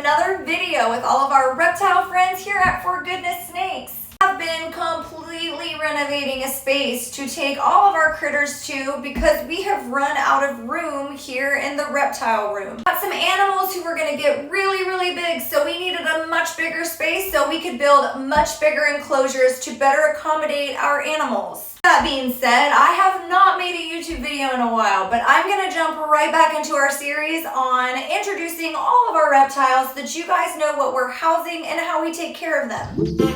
another video with all of our reptile friends here at For Goodness Snakes. I've been completely renovating a space to take all of our critters to because we have run out of room here in the reptile room. Got some animals who were going to get really big, so we needed a much bigger space so we could build much bigger enclosures to better accommodate our animals. That being said, I have not made a YouTube video in a while, but I'm going to jump right back into our series on introducing all of our reptiles so that you guys know what we're housing and how we take care of them.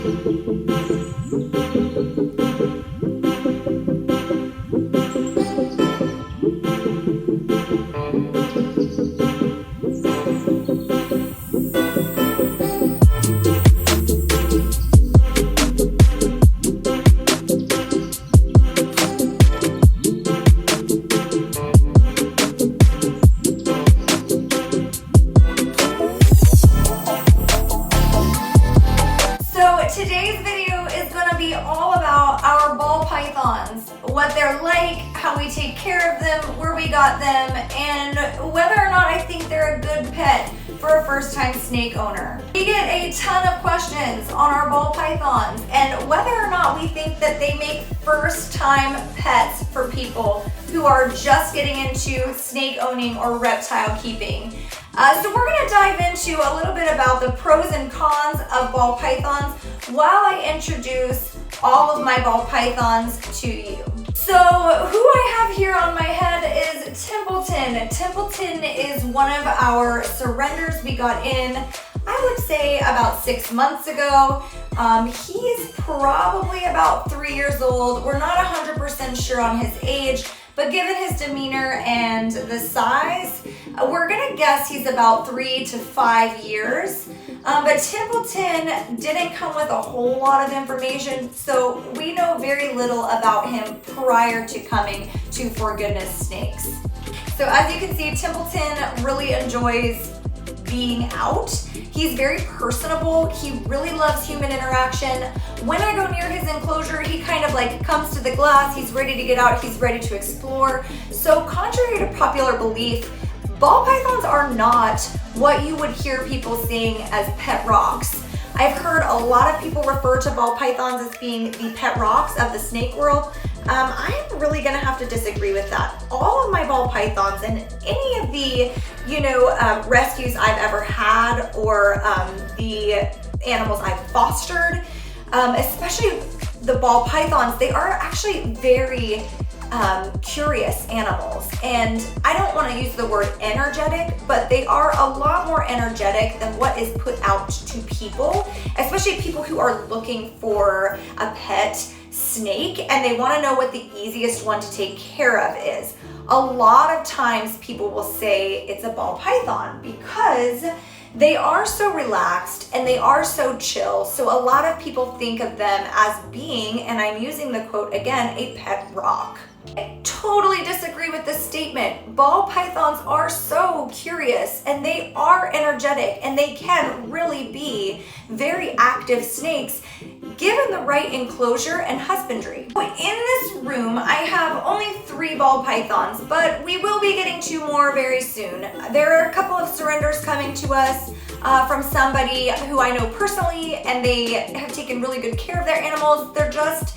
Today's video is going to be all about our ball pythons, what they're like, how we take care of them, where we got them, and whether or not I think they're a good pet for a first-time snake owner. We get a ton of questions on our ball pythons and whether or not we think that they make first-time pets for people who are just getting into snake owning or reptile keeping. So we're going to dive into a little bit about the pros and cons of ball pythons while I introduce all of my ball pythons to you. So who I have here on my head is Templeton. Templeton is one of our surrenders we got in, I would say about 6 months ago. He's probably about 3 years old. We're not 100% sure on his age, but given his demeanor and the size, we're gonna guess he's about 3 to 5 years. But Templeton didn't come with a whole lot of information, so we know very little about him prior to coming to For Goodness Snakes. So as you can see, Templeton really enjoys being out. He's very personable. He really loves human interaction. When I go near his enclosure, he kind of like comes to the glass. He's ready to get out. He's ready to explore. So contrary to popular belief, ball pythons are not what you would hear people saying as pet rocks. I've heard a lot of people refer to ball pythons as being the pet rocks of the snake world. I'm really gonna have to disagree with that. All of my ball pythons and any of the, rescues I've ever had or the animals I've fostered, especially the ball pythons, they are actually very curious animals. And I don't want to use the word energetic, but they are a lot more energetic than what is put out to people, especially people who are looking for a pet snake and they want to know what the easiest one to take care of is. A lot of times people will say it's a ball python because they are so relaxed and they are so chill. So a lot of people think of them as being, and I'm using the quote again, a pet rock. I totally disagree with this statement. Ball pythons are so curious and they are energetic and they can really be very active snakes given the right enclosure and husbandry. In this room, I have only 3 ball pythons, but we will be getting 2 more very soon. There are a couple of surrenders coming to us from somebody who I know personally, and they have taken really good care of their animals. They're just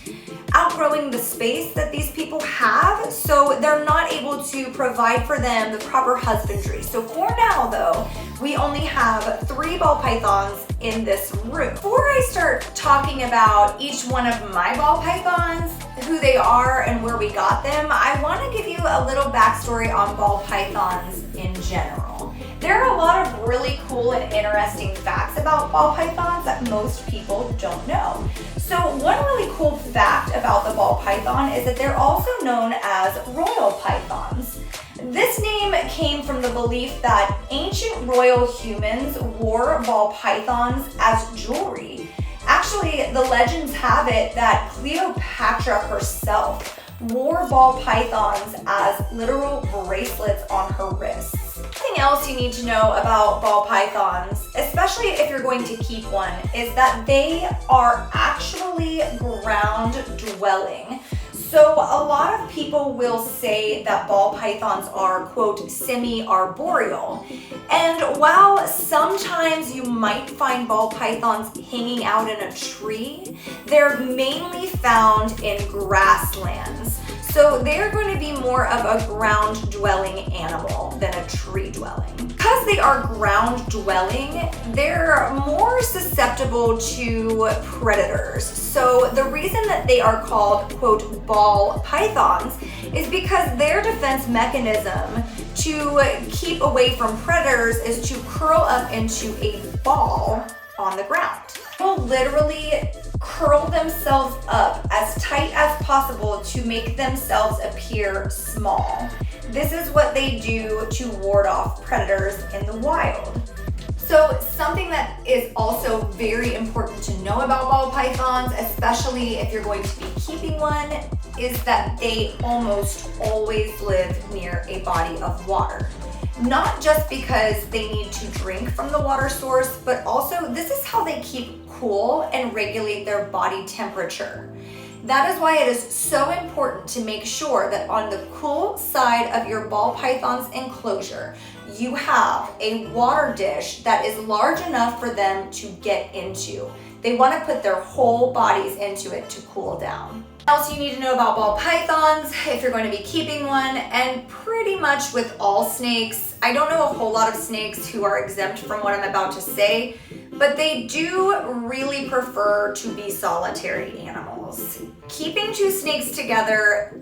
outgrowing the space that these people have, so they're not able to provide for them the proper husbandry. So for now though, we only have 3 ball pythons in this room. Before I start talking about each one of my ball pythons, who they are and where we got them, I want to give you a little backstory on ball pythons in general. There are a lot of really cool and interesting facts about ball pythons that most people don't know. So one really cool fact about the ball python is that they're also known as royal pythons. This name came from the belief that ancient royal humans wore ball pythons as jewelry. Actually, the legends have it that Cleopatra herself wore ball pythons as literal bracelets on her wrists. Something else you need to know about ball pythons, especially if you're going to keep one, is that they are actually ground dwelling. So So a lot of people will say that ball pythons are, quote, semi-arboreal. And while sometimes you might find ball pythons hanging out in a tree, they're mainly found in grasslands. So they're going to be more of a ground-dwelling animal than a tree-dwelling. Because they are ground-dwelling, they're more susceptible to predators. So the reason that they are called, quote, ball pythons is because their defense mechanism to keep away from predators is to curl up into a ball on the ground. They'll literally curl themselves up as tight as possible to make themselves appear small. This is what they do to ward off predators in the wild. So something that is also very important to know about ball pythons, especially if you're going to be keeping one, is that they almost always live near a body of water. Not just because they need to drink from the water source, but also this is how they keep cool and regulate their body temperature. That is why it is so important to make sure that on the cool side of your ball python's enclosure, you have a water dish that is large enough for them to get into. They want to put their whole bodies into it to cool down. What else you need to know about ball pythons if you're going to be keeping one, and pretty much with all snakes. I don't know a whole lot of snakes who are exempt from what I'm about to say, but they do really prefer to be solitary animals. Keeping two snakes together,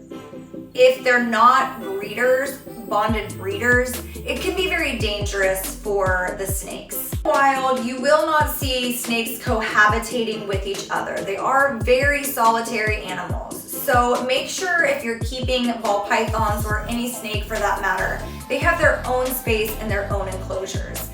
if they're not breeders, bonded breeders, it can be very dangerous for the snakes. Wild, you will not see snakes cohabitating with each other. They are very solitary animals. So make sure if you're keeping ball pythons or any snake for that matter, they have their own space and their own enclosures.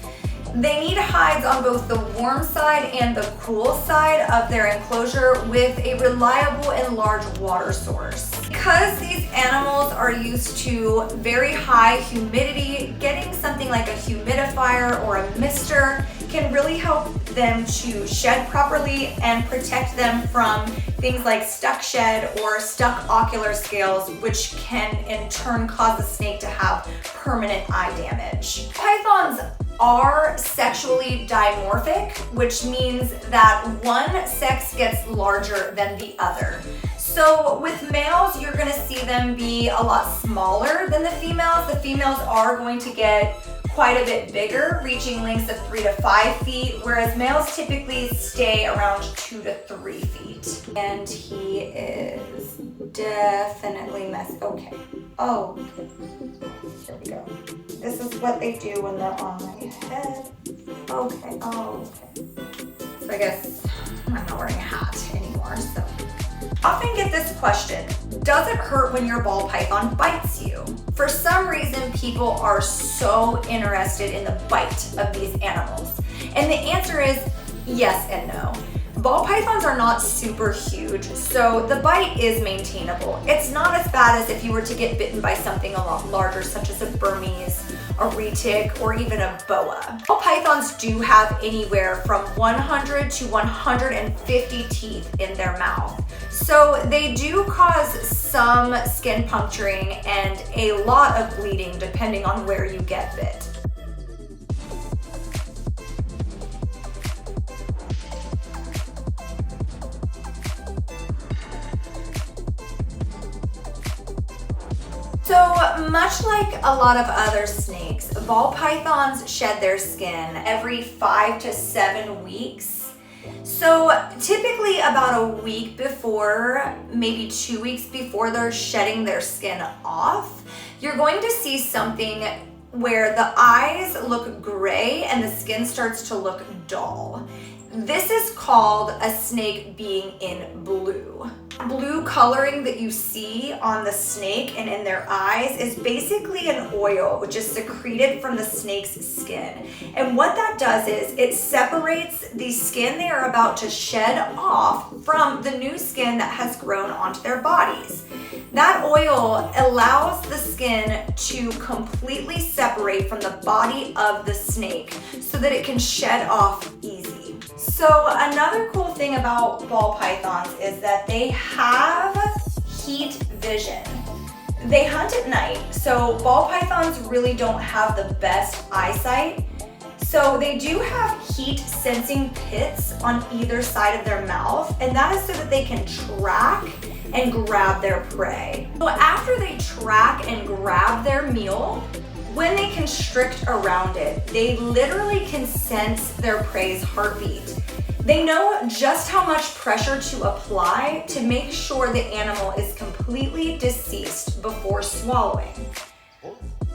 They need hides on both the warm side and the cool side of their enclosure with a reliable and large water source. Because these animals are used to very high humidity, getting something like a humidifier or a mister can really help them to shed properly and protect them from things like stuck shed or stuck ocular scales, which can in turn cause the snake to have permanent eye damage. Pythons are sexually dimorphic, which means that one sex gets larger than the other. So with males, you're gonna see them be a lot smaller than the females. The females are going to get quite a bit bigger, reaching lengths of 3 to 5 feet, whereas males typically stay around 2 to 3 feet. And he is definitely okay. Oh, here we go. This is what they do when they're on my head. Okay, oh, okay. So I guess I'm not wearing a hat anymore, so. Often get this question, does it hurt when your ball python bites you? For some reason, people are so interested in the bite of these animals. And the answer is yes and no. Ball pythons are not super huge, so the bite is maintainable. It's not as bad as if you were to get bitten by something a lot larger, such as a Burmese, a retic, or even a boa. Ball pythons do have anywhere from 100 to 150 teeth in their mouth. So they do cause some skin puncturing and a lot of bleeding depending on where you get bit. So much like a lot of other snakes, ball pythons shed their skin every 5 to 7 weeks. So typically about a week before, maybe 2 weeks before they're shedding their skin off, you're going to see something where the eyes look gray and the skin starts to look dull. This is called a snake being in blue. Blue coloring that you see on the snake and in their eyes is basically an oil which is secreted from the snake's skin. And what that does is it separates the skin they are about to shed off from the new skin that has grown onto their bodies. That oil allows the skin to completely separate from the body of the snake so that it can shed off easy. So another cool thing about ball pythons is that they have heat vision. They hunt at night, so ball pythons really don't have the best eyesight. So they do have heat sensing pits on either side of their mouth, and that is so that they can track and grab their prey. So after they track and grab their meal, when they constrict around it, they literally can sense their prey's heartbeat. They know just how much pressure to apply to make sure the animal is completely deceased before swallowing.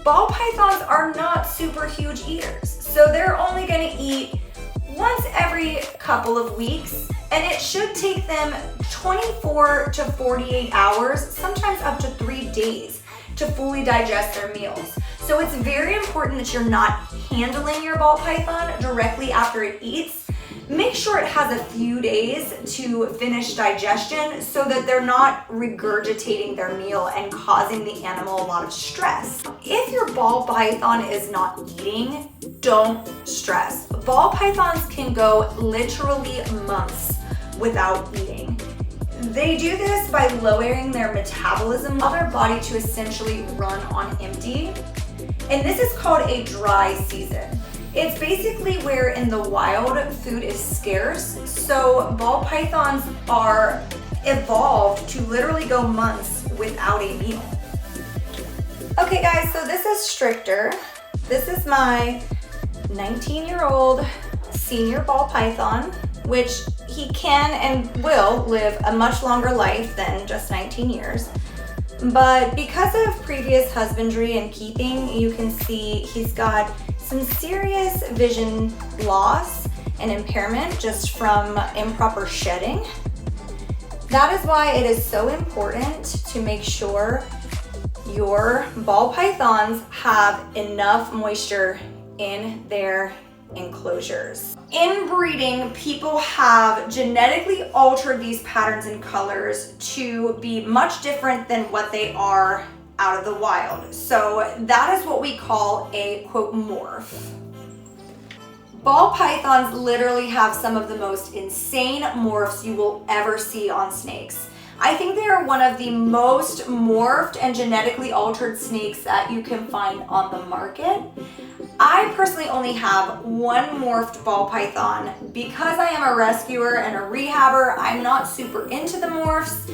Ball pythons are not super huge eaters, so they're only going to eat once every couple of weeks, and it should take them 24 to 48 hours, sometimes up to 3 days, to fully digest their meals. So it's very important that you're not handling your ball python directly after it eats. Make sure it has a few days to finish digestion so that they're not regurgitating their meal and causing the animal a lot of stress. If your ball python is not eating, don't stress. Ball pythons can go literally months without eating. They do this by lowering their metabolism of their body to essentially run on empty. And this is called a dry season. It's basically where in the wild food is scarce, so ball pythons are evolved to literally go months without a meal. Okay guys, so this is Stricter. This is my 19-year-old senior ball python, which he can and will live a much longer life than just 19 years. But because of previous husbandry and keeping, you can see he's got some serious vision loss and impairment just from improper shedding. That is why it is so important to make sure your ball pythons have enough moisture in their enclosures. In breeding, people have genetically altered these patterns and colors to be much different than what they are out of the wild. So that is what we call a quote morph. Ball pythons literally have some of the most insane morphs you will ever see on snakes. I think they are one of the most morphed and genetically altered snakes that you can find on the market. I personally only have one morphed ball python. Because I am a rescuer and a rehabber, I'm not super into the morphs,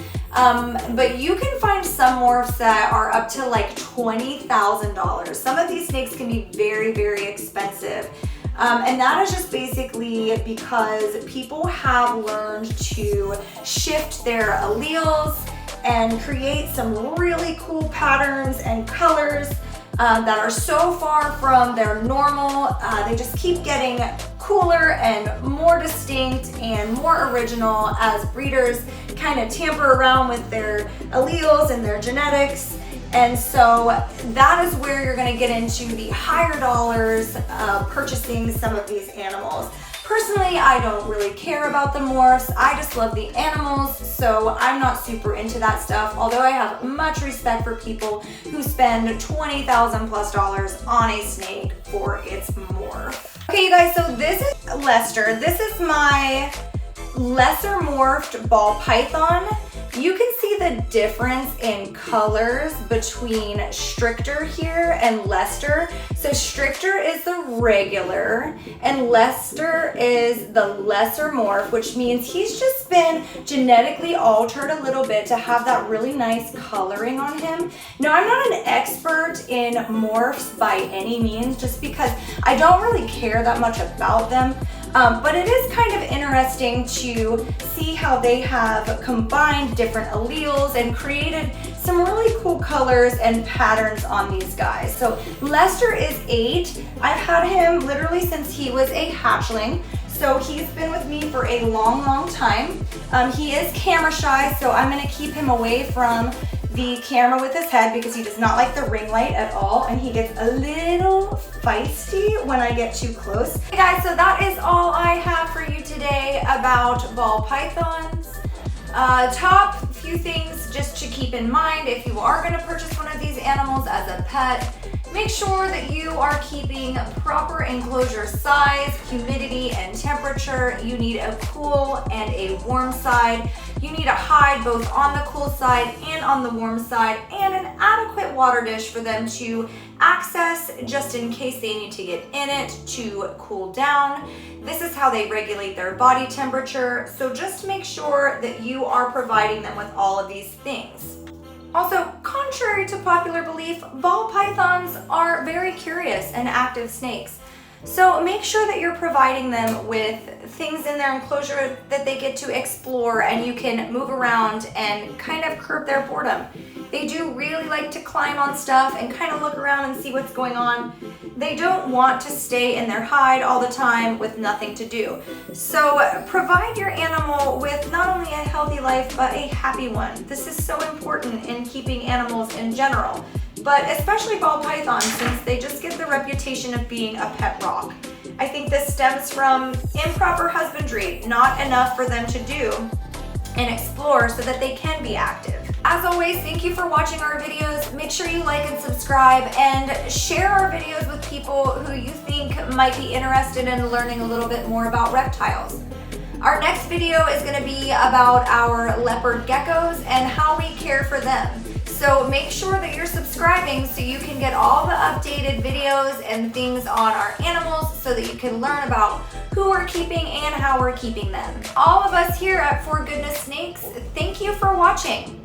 but you can find some morphs that are up to like $20,000. Some of these snakes can be very, very expensive. And that is just basically because people have learned to shift their alleles and create some really cool patterns and colors that are so far from their normal. They just keep getting cooler and more distinct and more original as breeders kind of tamper around with their alleles and their genetics. And so that is where you're going to get into the higher dollars purchasing some of these animals. Personally, I don't really care about the morphs. I just love the animals, so I'm not super into that stuff, although I have much respect for people who spend $20,000 plus on a snake for its morph. Okay, you guys, so this is Lester. This is my lesser morphed ball python. You can see the difference in colors between Stricter here and Lester. So Stricter is the regular and Lester is the lesser morph, which means he's just been genetically altered a little bit to have that really nice coloring on him. Now, I'm not an expert in morphs by any means, just because I don't really care that much about them. But it is kind of interesting to see how they have combined different alleles and created some really cool colors and patterns on these guys. So Lester is 8. I've had him literally since he was a hatchling. So he's been with me for a long, long time. He is camera shy, so I'm gonna keep him away from the camera with his head because he does not like the ring light at all, and he gets a little feisty when I get too close. Hey guys, so that is all I have for you today about ball pythons. Top few things just to keep in mind if you are going to purchase one of these animals as a pet. Make sure that you are keeping proper enclosure size, humidity, and temperature. You need a cool and a warm side. You need a hide both on the cool side and on the warm side, and an adequate water dish for them to access just in case they need to get in it to cool down. This is how they regulate their body temperature, so just make sure that you are providing them with all of these things. Also, contrary to popular belief, ball pythons are very curious and active snakes. So make sure that you're providing them with things in their enclosure that they get to explore and you can move around and kind of curb their boredom. They do really like to climb on stuff and kind of look around and see what's going on. They don't want to stay in their hide all the time with nothing to do. So provide your animal with not only a healthy life, but a happy one. This is so important in keeping animals in general, but especially ball pythons, since they just get the reputation of being a pet rock. I think this stems from improper husbandry, not enough for them to do and explore so that they can be active. As always, thank you for watching our videos. Make sure you like and subscribe and share our videos with people who you think might be interested in learning a little bit more about reptiles. Our next video is going to be about our leopard geckos and how we care for them. So make sure that you're subscribing so you can get all the updated videos and things on our animals so that you can learn about who we're keeping and how we're keeping them. All of us here at For Goodness Snakes, thank you for watching.